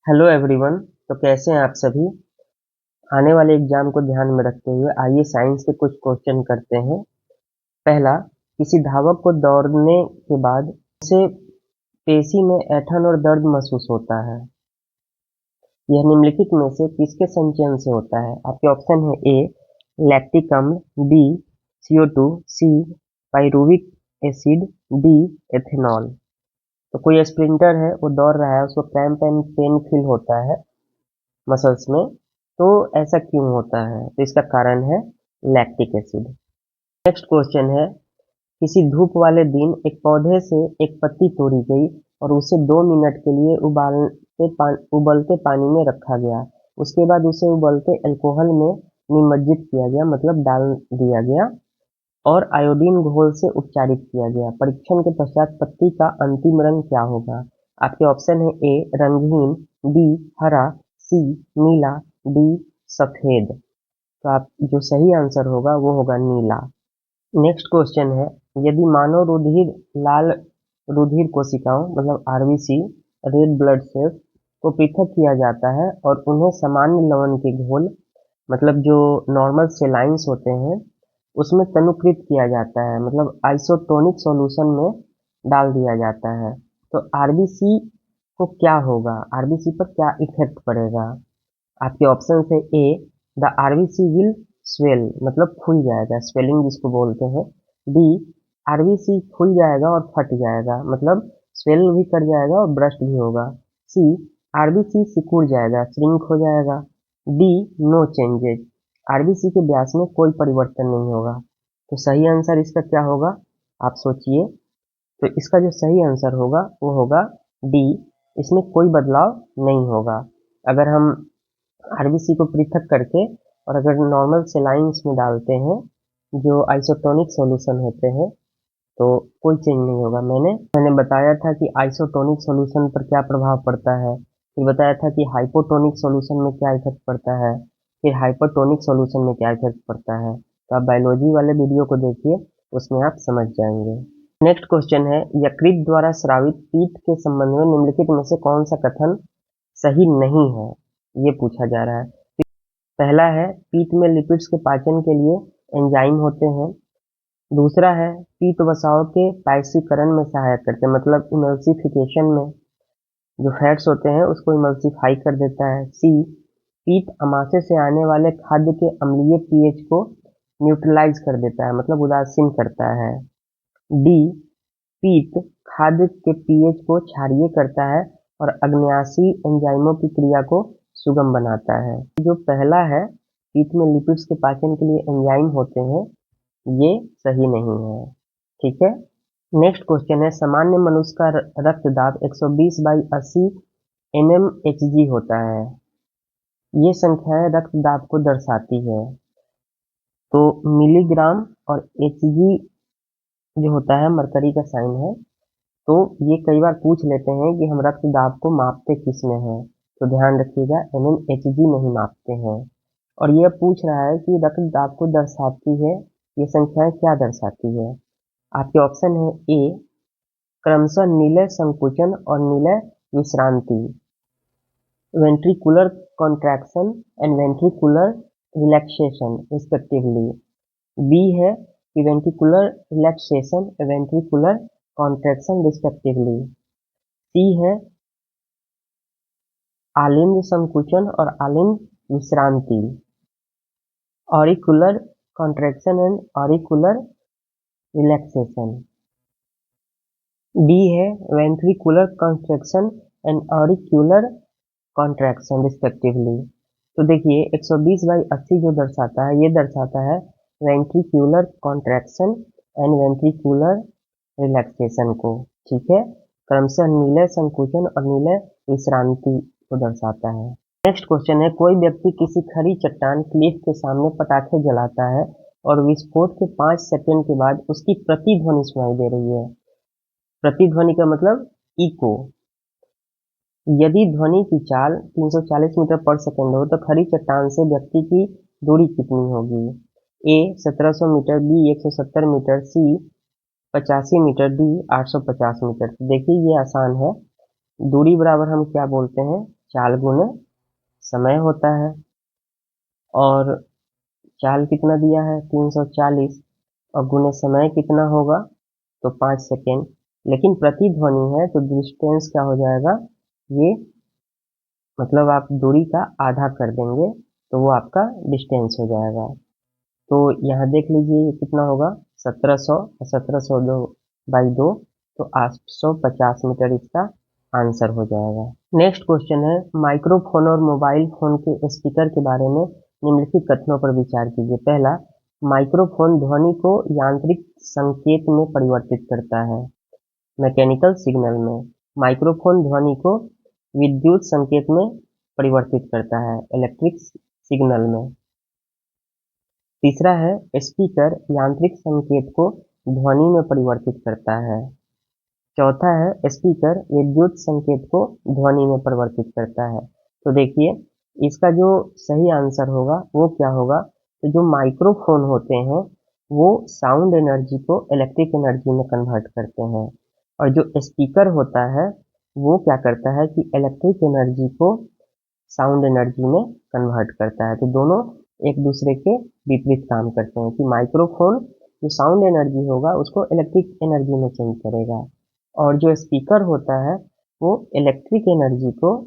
Hello everyone. तो कैसे हैं आप सभी। आने वाले एग्जाम को ध्यान में रखते हुए आइए साइंस के कुछ क्वेश्चन करते हैं। पहला, किसी धावक को दौड़ने के बाद उसे पेशी में ऐंठन और दर्द महसूस होता है। यह निम्नलिखित में से किसके संचयन से होता है। आपके ऑप्शन है ए लैक्टिक अम्ल, बी CO2, सी पाइरुविक एसिड, डी एथेनॉल। तो कोई स्प्रिंटर है, वो दौड़ रहा है, उसको क्रैम्प एंड पेन फील होता है मसल्स में। तो ऐसा क्यों होता है, तो इसका कारण है लैक्टिक एसिड। नेक्स्ट क्वेश्चन है, किसी धूप वाले दिन एक पौधे से एक पत्ती तोड़ी गई और उसे 2 मिनट के लिए उबलते पानी में रखा गया। उसके बाद उसे उबलते अल्कोहल में निमज्जित किया गया, मतलब डाल दिया गया, और आयोडीन घोल से उपचारित किया गया। परीक्षण के पश्चात पत्ती का अंतिम रंग क्या होगा। आपके ऑप्शन है ए रंगहीन, बी हरा, सी नीला, डी सफेद। तो आप जो सही आंसर होगा वो होगा नीला। नेक्स्ट क्वेश्चन है, यदि मानव रुधिर लाल रुधिर कोशिकाओं मतलब आरबीसी रेड ब्लड सेल्स को पृथक किया जाता है और उन्हें सामान्य लवण के घोल मतलब जो नॉर्मल सेलाइंस होते हैं उसमें तनुकृत किया जाता है, मतलब आइसोटोनिक सॉल्यूशन में डाल दिया जाता है, तो आरबीसी को क्या होगा, आरबीसी पर क्या इफेक्ट पड़ेगा। आपके ऑप्शन है ए द आरबीसी विल स्वेल मतलब फूल जाएगा, स्वेलिंग जिसको बोलते हैं। बी आरबीसी फूल जाएगा और फट जाएगा, मतलब स्वेल भी कर जाएगा और ब्रस्ट भी होगा। सी आरबीसी सिकुड़ जाएगा, श्रिंक हो जाएगा। डी नो चेंजेज आरबीसी के व्यास में कोई परिवर्तन नहीं होगा। तो सही आंसर इसका क्या होगा, आप सोचिए। तो इसका जो सही आंसर होगा वो होगा डी, इसमें कोई बदलाव नहीं होगा। अगर हम आरबीसी को पृथक करके और अगर नॉर्मल सेलाइंस में डालते हैं जो आइसोटोनिक सॉल्यूशन होते हैं तो कोई चेंज नहीं होगा। मैंने बताया था कि आइसोटोनिक सॉल्यूशन पर क्या प्रभाव पड़ता है, फिर बताया था कि हाइपोटोनिक सॉल्यूशन में क्या इफेक्ट पड़ता है, फिर हाइपरटोनिक सॉल्यूशन में क्या इफेक्ट पड़ता है। तो आप बायोलॉजी वाले वीडियो को देखिए, उसमें आप समझ जाएंगे। नेक्स्ट क्वेश्चन है, यकृत द्वारा स्रावित पीट के संबंध में निम्नलिखित में से कौन सा कथन सही नहीं है, ये पूछा जा रहा है। पहला है पीट में लिपिड्स के पाचन के लिए एंजाइम होते हैं। दूसरा है पीट वसाओं के पाइसीकरण में सहायक करते हैं, मतलब इमल्सिफिकेशन में जो फैट्स होते हैं उसको इमल्सिफाई कर देता है। सी पीट अमाशय से आने वाले खाद्य के अम्लीय पीएच को न्यूट्रलाइज कर देता है, मतलब उदासीन करता है। डी पीट खाद्य के पीएच को क्षारीय करता है और अग्न्याशी एंजाइमों की क्रिया को सुगम बनाता है। जो पहला है पीट में लिपिड्स के पाचन के लिए एंजाइम होते हैं, ये सही नहीं है। ठीक है। नेक्स्ट क्वेश्चन है, सामान्य मनुष्य का रक्तदाब 120/80 mmHg होता है। ये संख्याएं रक्तदाब को दर्शाती है। तो मिलीग्राम और Hg जो होता है मरकरी का साइन है, तो ये कई बार पूछ लेते हैं कि हम रक्तदाब को मापते किस में हैं, तो ध्यान रखिएगा mmHg नहीं मापते हैं। और यह पूछ रहा है कि रक्तदाब को दर्शाती है, ये संख्याएं क्या दर्शाती है। आपके ऑप्शन है ए क्रमशः नीले संकुचन और नीले विश्रांति, ventricular contraction and ventricular relaxation respectively. B है कि ventricular relaxation ventricular contraction respectively. C है आलिंद संकुचन और आलिंद विश्रांति, auricular contraction and auricular relaxation. D है ventricular contraction and auricular contraction respectively. तो देखिए 120/80 जो दर्शाता है, ये दर्शाता है ventricular contraction and ventricular relaxation को। ठीक है, क्रमशः नीले संकुचन और नीले विश्रांति को दर्शाता है। नेक्स्ट क्वेश्चन है, कोई व्यक्ति किसी खड़ी चट्टान क्लिफ के सामने पटाखे जलाता है और विस्फोट के 5 सेकंड के बाद उसकी प्रतिध्वनि सुनाई दे रही है। प्रतिध्वनि का मतलब इको। यदि ध्वनि की चाल 340 मीटर पर सेकंड हो तो खड़ी चट्टान से व्यक्ति की दूरी कितनी होगी। ए 1700 मीटर, बी 170 मीटर, सी 85 मीटर, डी 850 मीटर। तो देखिए ये आसान है, दूरी बराबर हम क्या बोलते हैं, चाल गुने समय होता है, और चाल कितना दिया है 340, और गुने समय कितना होगा तो 5 सेकेंड। लेकिन प्रतिध्वनि है तो डिस्टेंस क्या हो जाएगा, ये मतलब आप दूरी का आधा कर देंगे तो वो आपका डिस्टेंस हो जाएगा। तो यहाँ देख लीजिए ये कितना होगा 1700, 1702 बाई 2, तो 850 मीटर इसका आंसर हो जाएगा। नेक्स्ट क्वेश्चन है, माइक्रोफोन और मोबाइल फोन के स्पीकर के बारे में निम्नलिखित कथनों पर विचार कीजिए। पहला, माइक्रोफोन ध्वनि को यांत्रिक संकेत में परिवर्तित करता है, मैकेनिकल सिग्नल में। माइक्रोफोन ध्वनि को विद्युत संकेत में परिवर्तित करता है, इलेक्ट्रिक सिग्नल में। तीसरा है, स्पीकर यांत्रिक संकेत को ध्वनि में परिवर्तित करता है। चौथा है, स्पीकर विद्युत संकेत को ध्वनि में परिवर्तित करता है। तो देखिए इसका जो सही आंसर होगा वो क्या होगा, तो जो माइक्रोफोन होते हैं वो साउंड एनर्जी को इलेक्ट्रिक एनर्जी में कन्वर्ट करते हैं, और जो स्पीकर होता है वो क्या करता है कि इलेक्ट्रिक एनर्जी को साउंड एनर्जी में कन्वर्ट करता है। तो दोनों एक दूसरे के विपरीत काम करते हैं कि माइक्रोफोन जो साउंड एनर्जी होगा उसको इलेक्ट्रिक एनर्जी में चेंज करेगा, और जो स्पीकर होता है वो इलेक्ट्रिक एनर्जी को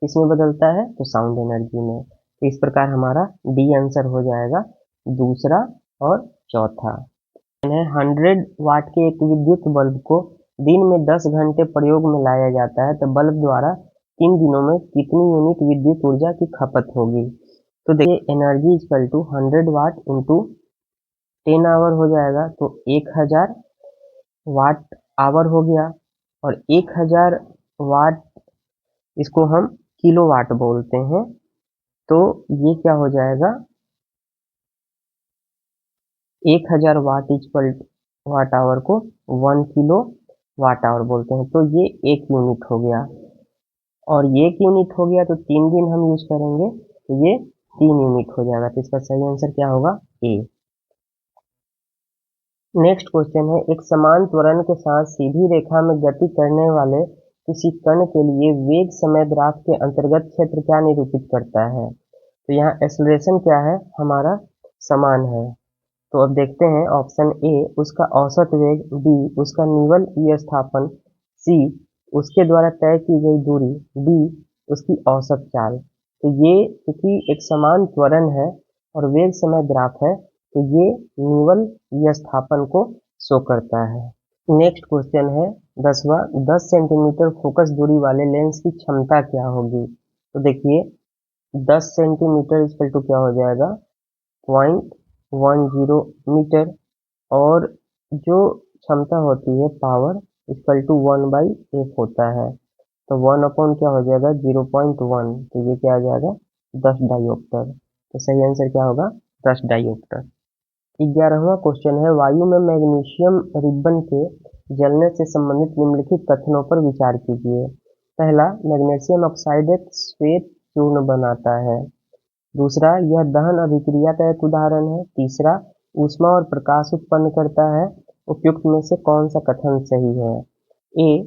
किसमें बदलता है, तो साउंड एनर्जी में। तो इस प्रकार हमारा डी आंसर हो जाएगा दूसरा और चौथा। 100 वाट के एक विद्युत बल्ब को दिन में 10 घंटे प्रयोग में लाया जाता है तो बल्ब द्वारा 3 दिनों में कितनी यूनिट विद्युत ऊर्जा की खपत होगी। तो देखिए energy equal to 100 watt into 10 hour हो जाएगा, तो 1000 वाट आवर हो गया, और 1000 वाट इसको हम किलो वाट बोलते हैं। तो ये क्या हो जाएगा, 1000 वाट इक्वल वाट आवर को 1 किलो वाट आवर बोलते हैं। तो ये 1 यूनिट हो गया, और ये 1 यूनिट हो गया तो 3 दिन हम यूज करेंगे तो ये 3 यूनिट हो जाएगा। तो इसका सही आंसर क्या होगा, ए। नेक्स्ट क्वेश्चन है, एक समान त्वरण के साथ सीधी रेखा में गति करने वाले किसी कण के लिए वेग समय ग्राफ के अंतर्गत क्षेत्र क्या निरूपित करता है। तो यहाँ एक्सेलरेशन क्या है हमारा, समान है। तो अब देखते हैं ऑप्शन ए उसका औसत वेग, बी उसका निवल विस्थापन, सी उसके द्वारा तय की गई दूरी, डी उसकी औसत चाल। तो ये क्योंकि एक समान त्वरण है और वेग समय ग्राफ है तो ये निवल विस्थापन को शो करता है। नेक्स्ट क्वेश्चन है 10वां, 10 सेंटीमीटर फोकस दूरी वाले लेंस की क्षमता क्या होगी। तो देखिए 10 सेंटीमीटर इक्वल टू क्या हो जाएगा 0.10 मीटर, और जो क्षमता होती है पावर इक्वल टू 1/f होता है। तो 1 अपॉन क्या हो जाएगा 0.1, तो ये क्या आ जाएगा 10 डायोप्टर। तो सही आंसर क्या होगा 10 डायोप्टर। 11वां क्वेश्चन है, वायु में मैग्नीशियम रिबन के जलने से संबंधित निम्नलिखित कथनों पर विचार कीजिए। पहला, मैग्नीशियम ऑक्साइड एक श्वेत चूर्ण बनाता है। दूसरा, यह दहन अभिक्रिया का एक उदाहरण है। तीसरा, ऊष्मा और प्रकाश उत्पन्न करता है। उपयुक्त में से कौन सा कथन सही है। ए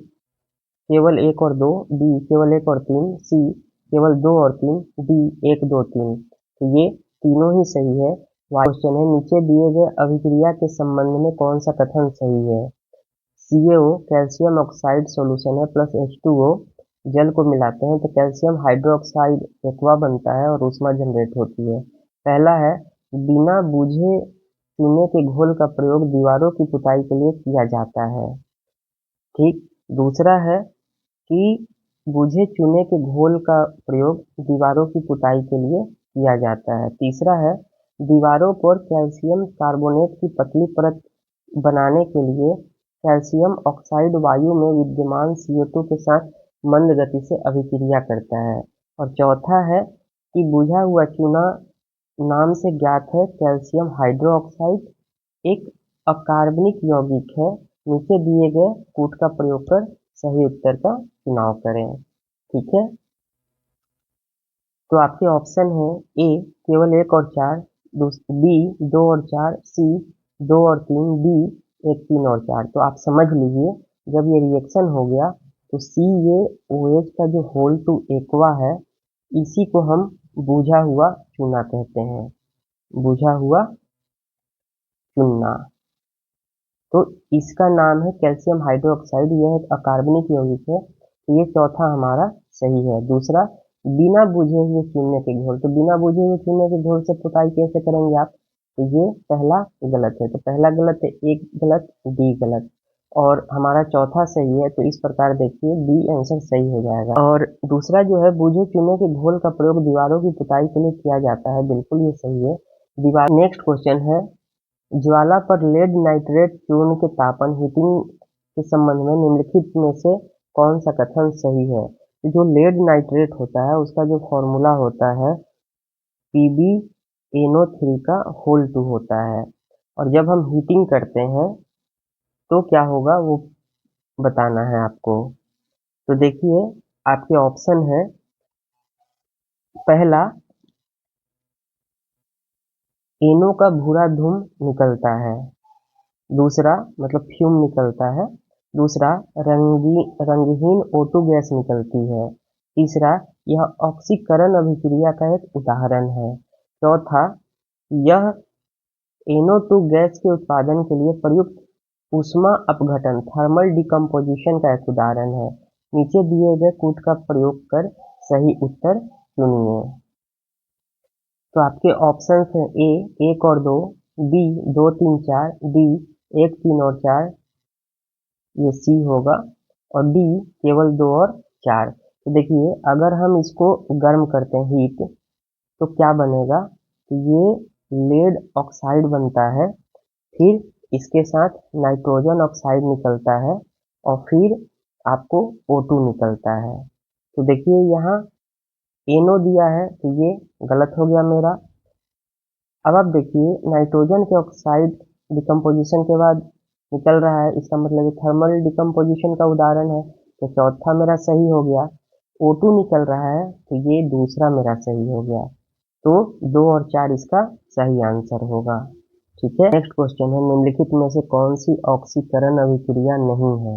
केवल 1 और 2, बी केवल 1 और 3, सी केवल 2 और 3, डी 1 2 3। तो ये तीनों ही सही है। क्वेश्चन है, नीचे दिए गए अभिक्रिया के संबंध में कौन सा कथन सही है। CaO कैल्शियम ऑक्साइड सॉल्यूशन है प्लस H2O जल को मिलाते हैं तो कैल्शियम हाइड्रोक्साइड एक्वा बनता है और ऊष्मा जनरेट होती है। पहला है, बिना बुझे चूने के घोल का प्रयोग दीवारों की पुताई के लिए किया जाता है। ठीक। दूसरा है कि बुझे चूने के घोल का प्रयोग दीवारों की पुताई के लिए किया जाता है। तीसरा है, दीवारों पर कैल्शियम कार्बोनेट की पतली परत बनाने के लिए कैल्शियम ऑक्साइड वायु में विद्यमान CO2 के साथ मंद गति से अभिक्रिया करता है। और चौथा है कि बुझा हुआ चूना नाम से ज्ञात है कैल्शियम हाइड्रोक्साइड एक अकार्बनिक यौगिक है। नीचे दिए गए कूट का प्रयोग कर सही उत्तर का चुनाव करें। ठीक है, तो आपके ऑप्शन है ए केवल 1 और 4, बी 2 और 4, सी 2 और 3, डी 1 3 और 4। तो आप समझ लीजिए जब ये रिएक्शन हो गया तो सी ये OH का जो होल टू एक्वा है इसी को हम बुझा हुआ चूना कहते हैं, बुझा हुआ चूना। तो इसका नाम है कैल्शियम हाइड्रोक्साइड। यह एक अकार्बनिक यौगिक है। तो ये चौथा हमारा सही है। दूसरा, बिना बुझे हुए चूने के घोल। तो बिना बुझे हुए चूने के घोल से पुताई कैसे करेंगे आप? तो ये पहला गलत है। तो पहला गलत है, एक गलत, डी गलत, और हमारा चौथा सही है। तो इस प्रकार देखिए डी आंसर सही हो जाएगा। और दूसरा जो है, बुझे चूने के घोल का प्रयोग दीवारों की पुताई के लिए किया जाता है। बिल्कुल ये सही है। दीवार। नेक्स्ट क्वेश्चन है, ज्वाला पर लेड नाइट्रेट चूर्ण के तापन हीटिंग के संबंध में निम्नलिखित में से कौन सा कथन सही है? तो जो लेड नाइट्रेट होता है उसका जो फॉर्मूला होता है PbNO3 का होल 2 होता है, और जब हम हीटिंग करते हैं तो क्या होगा वो बताना है आपको। तो देखिए आपके ऑप्शन है, पहला एनो का भूरा धूम निकलता है, दूसरा मतलब फ्यूम निकलता है, दूसरा रंगहीन O2 गैस निकलती है, तीसरा यह ऑक्सीकरण अभिक्रिया का एक उदाहरण है, चौथा यह NO2 गैस के उत्पादन के लिए प्रयुक्त ऊष्मा अपघटन थर्मल डिकम्पोजिशन का एक उदाहरण है। नीचे दिए गए कूट का प्रयोग कर सही उत्तर चुनिए। तो आपके ऑप्शन हैं ए 1 और 2, बी 2 3 4, डी 1 3 और 4, ये सी होगा, और डी केवल 2 और 4। तो देखिए अगर हम इसको गर्म करते हैं हीट, तो क्या बनेगा? तो ये लेड ऑक्साइड बनता है, फिर इसके साथ नाइट्रोजन ऑक्साइड निकलता है, और फिर आपको O2 निकलता है। तो देखिए यहाँ NO दिया है, तो ये गलत हो गया मेरा। अब आप देखिए नाइट्रोजन के ऑक्साइड डिकम्पोजिशन के बाद निकल रहा है, इसका मतलब ये थर्मल डिकम्पोजिशन का उदाहरण है। तो चौथा मेरा सही हो गया। O2 निकल रहा है, तो ये दूसरा मेरा सही हो गया। तो 2 और 4 इसका सही आंसर होगा। ठीक है। नेक्स्ट क्वेश्चन है, निम्नलिखित में से कौन सी ऑक्सीकरण अभिक्रिया नहीं है?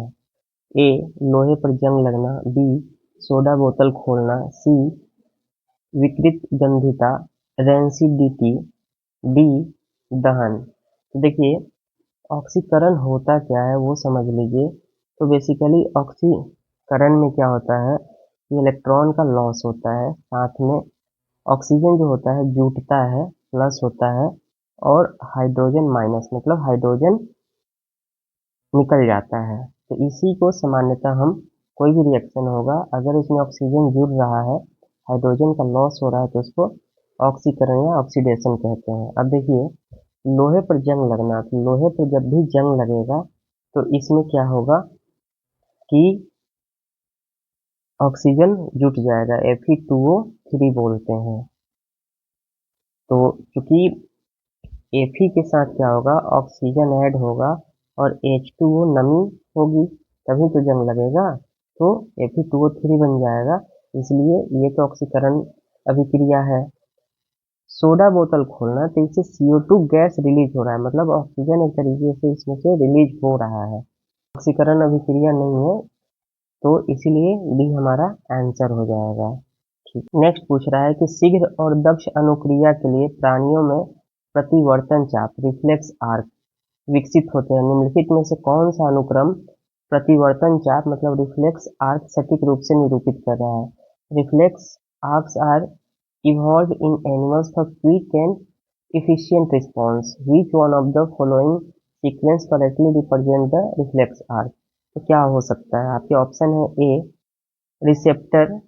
ए लोहे पर जंग लगना, बी सोडा बोतल खोलना, सी विकृत गंधिता रेंसिडिटी, डी दहन। तो देखिए ऑक्सीकरण होता क्या है वो समझ लीजिए। तो बेसिकली ऑक्सीकरण में क्या होता है, इलेक्ट्रॉन का लॉस होता है, साथ में ऑक्सीजन जो होता है जुटता है, प्लस होता है, और हाइड्रोजन माइनस मतलब हाइड्रोजन निकल जाता है। तो इसी को सामान्यतः हम कोई भी रिएक्शन होगा, अगर उसमें ऑक्सीजन जुड़ रहा है, हाइड्रोजन का लॉस हो रहा है, तो उसको ऑक्सीकरण या ऑक्सीडेशन कहते हैं। अब देखिए लोहे पर जंग लगना, तो लोहे पर जब भी जंग लगेगा तो इसमें क्या होगा कि ऑक्सीजन जुट जाएगा, Fe2O3 बोलते हैं। तो चूंकि Fe के साथ क्या होगा, ऑक्सीजन ऐड होगा और H2O नमी होगी, तभी तो जंग लगेगा, तो Fe2O3 बन जाएगा। इसलिए ये तो ऑक्सीकरण अभिक्रिया है। सोडा बोतल खोलना, तो इससे CO2 गैस रिलीज हो रहा है, मतलब ऑक्सीजन एक तरीके से इसमें से रिलीज हो रहा है, ऑक्सीकरण अभिक्रिया नहीं है, तो इसीलिए डी हमारा आंसर हो जाएगा। ठीक। नेक्स्ट पूछ रहा है कि शीघ्र और दक्ष अनुक्रिया के लिए प्राणियों में प्रतिवर्तन चाप रिफ्लेक्स आर्क विकसित होते हैं। निम्नलिखित में से कौन सा अनुक्रम प्रतिवर्तन चाप मतलब रिफ्लेक्स आर्क सटीक रूप से निरूपित कर रहा है? Reflex arcs are evolved in animals for quick and efficient response. Which one of the following sequence correctly represent the reflex arc? तो क्या हो सकता है? आपके ऑप्शन है ए रिसेप्टर,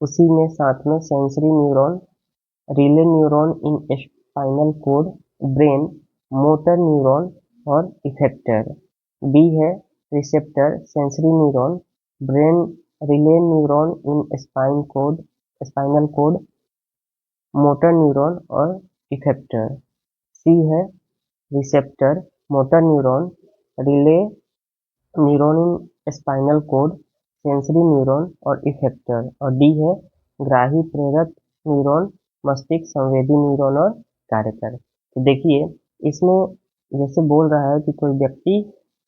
उसी में साथ में sensory neuron, relay neuron in spinal cord brain, motor neuron और इफेक्टर। बी है receptor, sensory neuron, brain, relay neuron in spinal cord, motor neuron और इफेक्टर। सी है receptor, motor neuron, relay neuron in spinal cord, sensory neuron और effector. और D है ग्राही प्रेरक neuron, मस्तिष्क संवेदी न्यूरॉन और कार्यकर। तो देखिए इसमें जैसे बोल रहा है कि कोई व्यक्ति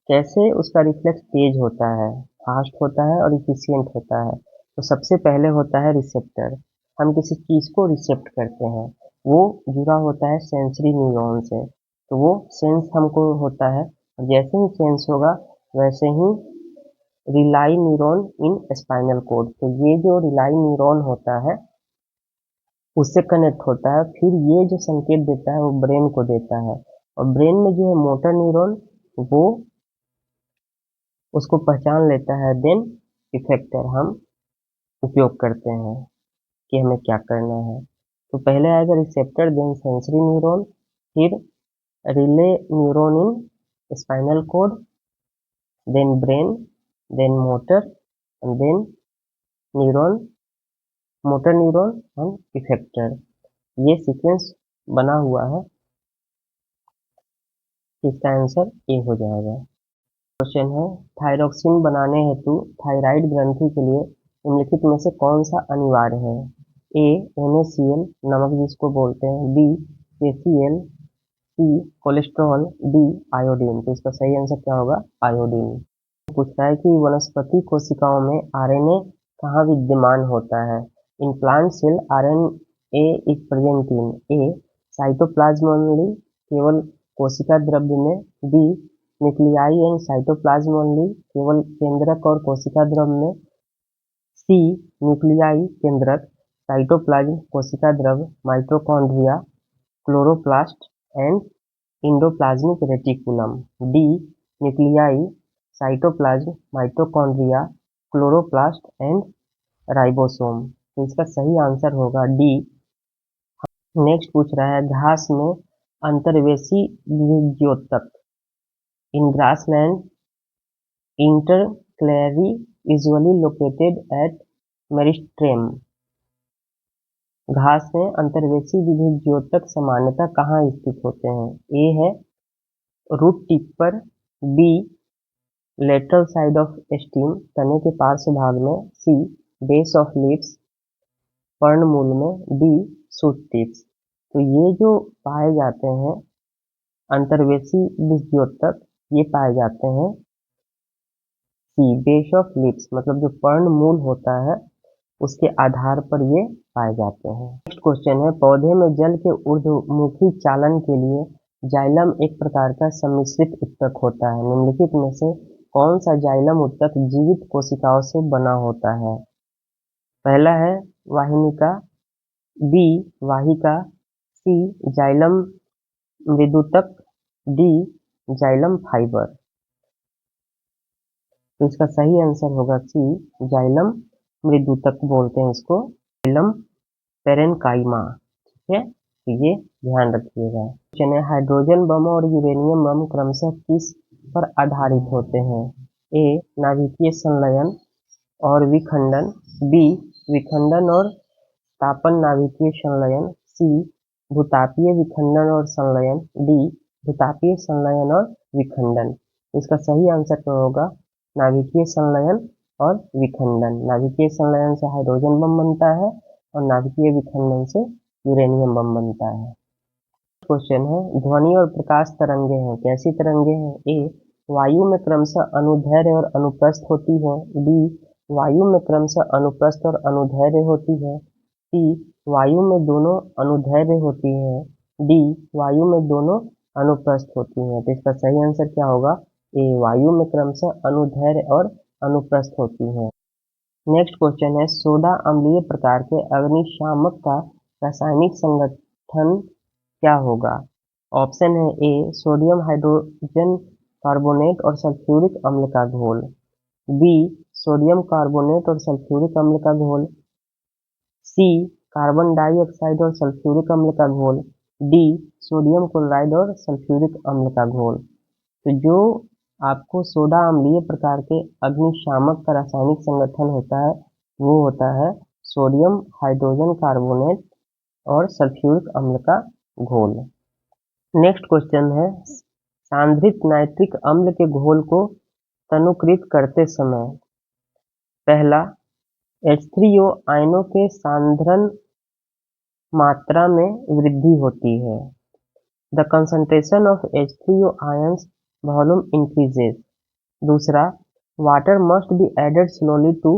कैसे उसका रिफ्लेक्स तेज होता है, फास्ट होता है और इफिशियंट होता है। तो सबसे पहले होता है रिसेप्टर। हम किसी चीज़ को रिसेप्ट करते हैं, वो जुड़ा होता है सेंसरी न्यूरॉन से, तो वो सेंस हमको होता है, और जैसे ही सेंस होगा वैसे ही rely neuron in spinal code, तो ये जो रिलाई न्यूरॉन होता है उससे कनेक्ट होता है, फिर ये जो संकेत देता है वो ब्रेन को देता है, और ब्रेन में जो है मोटर न्यूरॉन वो उसको पहचान लेता है, देन इफेक्टर हम उपयोग करते हैं कि हमें क्या करना है। तो पहले आएगा रिसेप्टर, देन सेंसरी न्यूरॉन, फिर relay neuron in spinal cord, then brain, then motor, and then neuron, motor neuron and effector. ये सीक्वेंस बना हुआ है, इसका आंसर ए हो जाएगा। क्वेश्चन है, थायरॉक्सिन बनाने हेतु थायराइड ग्रंथि के लिए निम्नलिखित में से कौन सा अनिवार्य है? ए NaCl नमक जिसको बोलते हैं, बी KCl, सी कोलेस्ट्रॉल, डी आयोडीन। तो इसका सही आंसर क्या होगा? आयोडीन। पूछता है कि वनस्पति कोशिकाओं में RNA कहाँ विद्यमान होता है? In plant cell RNA is present in A cytoplasm only, केवल कोशिका द्रव्य में, B nuclei and cytoplasm only, केवल केंद्रक और कोशिका द्रव्य में, सी न्यूक्लियाई केंद्रक, साइटोप्लाज्म कोशिका द्रव्य, mitochondria, chloroplast and endoplasmic reticulum, D nuclei, cytoplasm, mitochondria, chloroplast and ribosome. तो इसका सही आंसर होगा डी। नेक्स्ट पूछ रहा है, घास में अंतर्वेशी द्वितीयोतक in grassland intercalary usually located at meristem. घास में अंतर्वेशी द्वितीयोतक सामान्यतः कहाँ स्थित होते हैं? ए है रूट टिप पर, B lateral side of stem तने के पार्श्व भाग में, सी बेस ऑफ लीव्स पर्णमूल में, डी शूट टिप्स। तो ये जो पाए जाते हैं अंतर्वेशी द्वितीयोतक, ये पाए जाते हैं सी बेस ऑफ लीव्स, मतलब जो पर्णमूल होता है उसके आधार पर ये पाए जाते हैं। नेक्स्ट क्वेश्चन है, पौधे में जल के ऊर्ध्वमुखी चालन के लिए जाइलम एक प्रकार का सम्मिश्रित उत्तक होता है। निम्नलिखित में से कौन सा जाइलम उत्तक जीवित कोशिकाओं से बना होता है? पहला है वाहिनिका, बी वाहिका, सी जाइलम मृदुतक, डी जाइलम फाइबर। तो इसका सही आंसर होगा सी जाइलम मृदुतक बोलते हैं इसको, जाइलम पेरेनकाइमा। ठीक है, तो ये ध्यान रखिएगा। क्वेश्चन है, हाइड्रोजन बम और यूरेनियम बम क्रमशः किस पर आधारित होते हैं? ए नाभिकीय संलयन और विखंडन, बी विखंडन और तापन नाभिकीय संलयन, सी भूतापीय विखंडन और संलयन, डी भूतापीय संलयन और विखंडन। इसका सही आंसर क्या होगा? नाभिकीय संलयन और विखंडन। नाभिकीय संलयन से हाइड्रोजन बम बनता है और नाभिकीय विखंडन से यूरेनियम बम बनता है। क्वेश्चन है, ध्वनि और प्रकाश तरंगे हैं, कैसी तरंगे हैं? ए वायु में क्रमशः अनुदैर्घ्य और अनुप्रस्थ होती है, बी वायु में क्रमशः अनुप्रस्थ और अनुदैर्घ्य होती है, सी वायु में दोनों अनुदैर्घ्य होती है, डी वायु में दोनों अनुप्रस्थ होती है। तो इसका सही आंसर क्या होगा? ए वायु में क्रमशः अनुदैर्घ्य और अनुप्रस्थ होती है। नेक्स्ट क्वेश्चन है, सोडा अम्लीय प्रकार के अग्निशामक का रासायनिक संगठन क्या होगा? ऑप्शन है ए सोडियम हाइड्रोजन कार्बोनेट और सल्फ्यूरिक अम्ल का घोल, बी सोडियम कार्बोनेट और सल्फ्यूरिक अम्ल का घोल, सी कार्बन डाइऑक्साइड और सल्फ्यूरिक अम्ल का घोल, डी सोडियम क्लोराइड और सल्फ्यूरिक अम्ल का घोल। तो जो आपको सोडा अम्लीय प्रकार के अग्निशामक का रासायनिक संगठन होता है वो होता है सोडियम हाइड्रोजन कार्बोनेट और सल्फ्यूरिक अम्ल का घोल। नेक्स्ट क्वेश्चन है, सांद्रित नाइट्रिक अम्ल के घोल को तनुकृत करते समय पहला H3O आयनों के सांद्रण मात्रा में वृद्धि होती है, the concentration of H3O ions volume increases. दूसरा, water must be added slowly to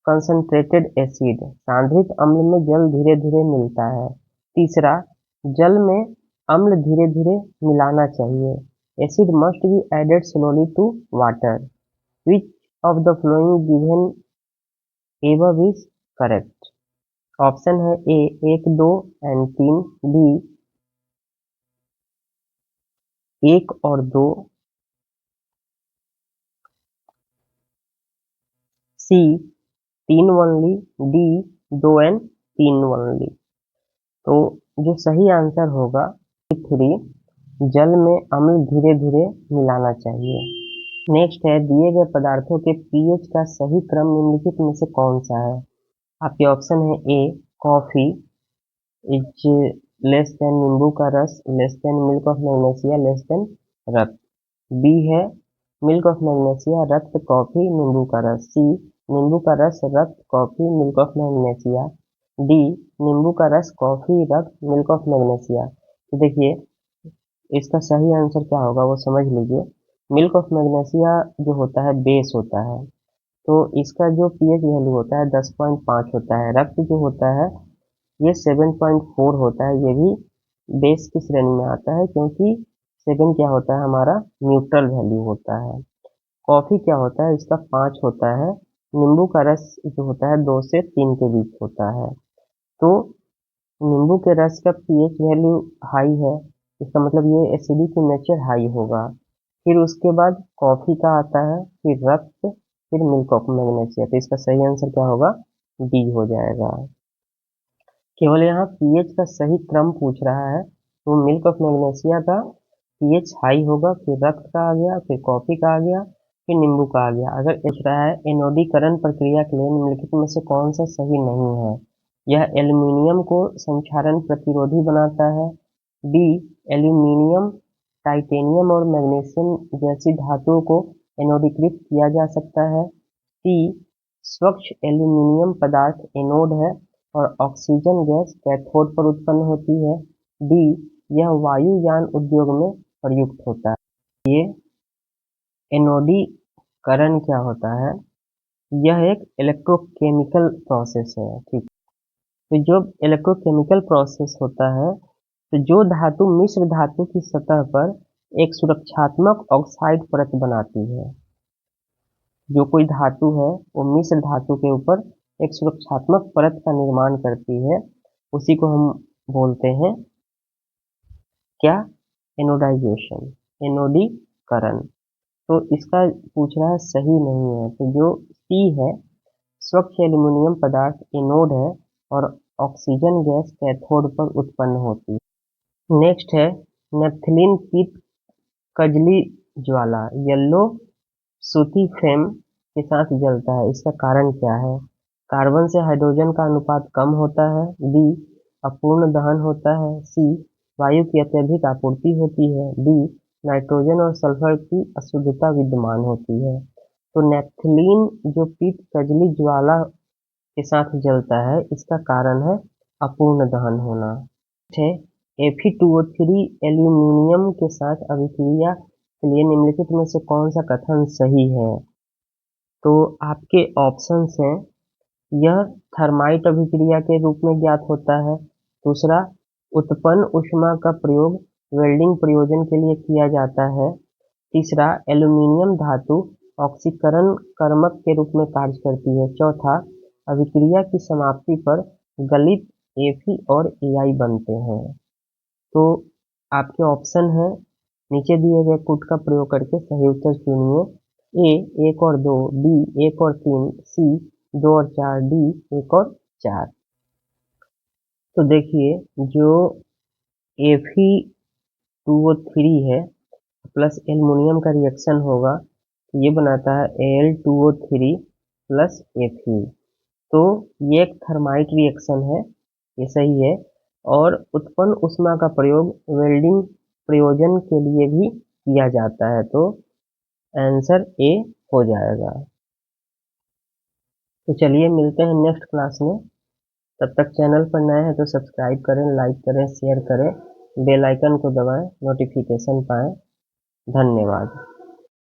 concentrated acid, सांद्रित अम्ल में जल धीरे धीरे मिलता है। तीसरा, जल में अम्ल धीरे धीरे मिलाना चाहिए। Acid must be added slowly to water. Which of the following given above is correct? Option है ए 1, 2 एंड 3, बी 1 और 2, सी 3 ओनली, डी 2 एंड 3 ओनली। तो जो सही आंसर होगा 3, जल में अम्ल धीरे धीरे मिलाना चाहिए। नेक्स्ट है, दिए गए पदार्थों के पीएच का सही क्रम निम्नलिखित में से कौन सा है? आपके ऑप्शन है ए कॉफी इज लेस देन नींबू का रस, less than milk of magnesia, less than रक्त। बी है मिल्क ऑफ मैग्नीशिया, रक्त, कॉफी, नींबू का रस। सी नींबू का रस, रक्त, coffee, milk of magnesia. D नींबू का रस, कॉफी, रक्त, मिल्क ऑफ मैग्नीशिया। तो देखिए इसका सही आंसर क्या होगा वो समझ लीजिए। मिल्क ऑफ मैग्नीशिया जो होता है बेस होता है, तो इसका जो पीएच वैल्यू होता है 10.5 होता है। रक्त जो होता है ये 7.4 होता है, ये भी बेस की श्रेणी में आता है क्योंकि 7 क्या होता है हमारा न्यूट्रल वैल्यू होता है। कॉफी क्या होता है, इसका 5 होता है। नींबू का रस जो होता है 2 से 3 के बीच होता है। तो नींबू के रस का पीएच वैल्यू हाई है, इसका मतलब ये एसिडिक नेचर हाई होगा। फिर उसके बाद कॉफी का आता है, फिर रक्त, फिर मिल्क ऑफ मैग्नीशिया। तो इसका सही आंसर क्या होगा? डी हो जाएगा। केवल यहाँ पीएच का सही क्रम पूछ रहा है, तो मिल्क ऑफ मैग्नीशिया का पीएच हाई होगा, फिर रक्त का आ गया, फिर कॉफी का आ गया, फिर नींबू का आ गया। अगर पूछ रहा है एनोडीकरण प्रक्रिया के लिए निम्नलिखित में से कौन सा सही नहीं है? यह एल्यूमिनियम को संक्षारण प्रतिरोधी बनाता है। बी एल्यूमिनियम, टाइटेनियम और मैग्नीशियम जैसी धातुओं को एनोडीकृत किया जा सकता है। सी स्वच्छ एल्यूमिनियम पदार्थ एनोड है और ऑक्सीजन गैस कैथोड पर उत्पन्न होती है। डी यह वायुयान उद्योग में प्रयुक्त होता है। ये एनोडीकरण क्या होता है? यह एक इलेक्ट्रोकेमिकल प्रोसेस है। ठीक, तो जो इलेक्ट्रोकेमिकल प्रोसेस होता है, तो जो धातु मिश्र धातु की सतह पर एक सुरक्षात्मक ऑक्साइड परत बनाती है, जो कोई धातु है वो मिश्र धातु के ऊपर एक सुरक्षात्मक परत का निर्माण करती है, उसी को हम बोलते हैं क्या? एनोडाइजेशन, एनोडीकरण। तो इसका पूछ रहा है सही नहीं है, तो जो सी है स्वच्छ एल्यूमिनियम पदार्थ एनोड है और ऑक्सीजन गैस कैथोड पर उत्पन्न होती है। नेक्स्ट है नेफ्थलीन पीत कजली ज्वाला येलो सूती फ्लेम के साथ जलता है, इसका कारण क्या है? कार्बन से हाइड्रोजन का अनुपात कम होता है। बी अपूर्ण दहन होता है। सी वायु की अत्यधिक आपूर्ति होती है। डी नाइट्रोजन और सल्फर की अशुद्धता विद्यमान होती है। तो नेफ्थलीन जो पीत कजली ज्वाला के साथ जलता है, इसका कारण है अपूर्ण दहन होना। Fe2O3 एल्यूमिनियम के साथ अभिक्रिया के लिए निम्नलिखित में से कौन सा कथन सही है? तो आपके ऑप्शंस हैं, यह थर्माइट अभिक्रिया के रूप में ज्ञात होता है। दूसरा, उत्पन्न ऊष्मा का प्रयोग वेल्डिंग प्रयोजन के लिए किया जाता है। तीसरा, एल्यूमीनियम धातु ऑक्सीकरण कर्मक के रूप में कार्य करती है। चौथा, अभिक्रिया की समाप्ति पर गलित Fe और Ai बनते हैं। तो आपके ऑप्शन है, नीचे दिए गए पुट का प्रयोग करके सही उत्तर चुनिए। ए 1 और 2, बी 1 और 3, सी 2 और 4, डी 1 और 4। तो देखिए जो Fe2O3 है प्लस एल्युमिनियम का रिएक्शन होगा, ये बनाता है Al2O3 प्लस Fe। तो ये एक थर्माइट रिएक्शन है, ये सही है। और उत्पन्न ऊष्मा का प्रयोग वेल्डिंग प्रयोजन के लिए भी किया जाता है, तो आंसर ए हो जाएगा। तो चलिए मिलते हैं नेक्स्ट क्लास में। तब तक चैनल पर नए हैं तो सब्सक्राइब करें, लाइक करें, शेयर करें, बेल आइकन को दबाएं, नोटिफिकेशन पाएं। धन्यवाद।